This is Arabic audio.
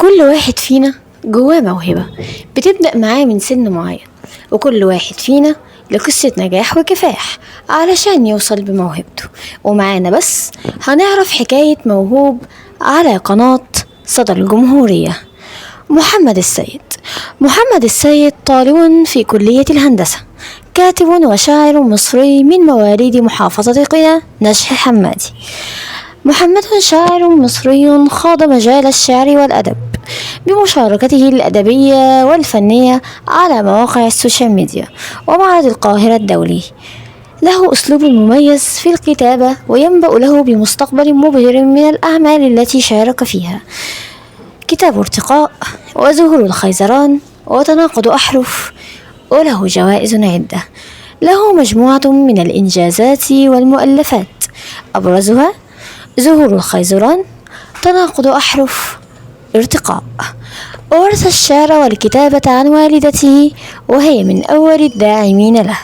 كل واحد فينا جواه موهبة بتبدأ معاه من سن معين، وكل واحد فينا له قصة نجاح وكفاح علشان يوصل بموهبته. ومعانا بس هنعرف حكاية موهوب على قناة صدى الجمهورية، محمد السيد. محمد السيد طالب في كلية الهندسة، كاتب وشاعر مصري من مواليد محافظة قنا نجح حمادي. محمد شاعر مصري خاض مجال الشعر والأدب بمشاركته الأدبية والفنية على مواقع السوشيال ميديا ومعرض القاهرة الدولي. له أسلوب مميز في الكتابة، وينبأ له بمستقبل مبهر من الأعمال التي شارك فيها: كتاب ارتقاء، وزهور الخيزران، وتناقض أحرف، وله جوائز عدة. له مجموعة من الإنجازات والمؤلفات، أبرزها زهور الخيزران، تناقض أحرف، ارتقاء. ورث الشعر والكتابة عن والدته، وهي من أول الداعمين له.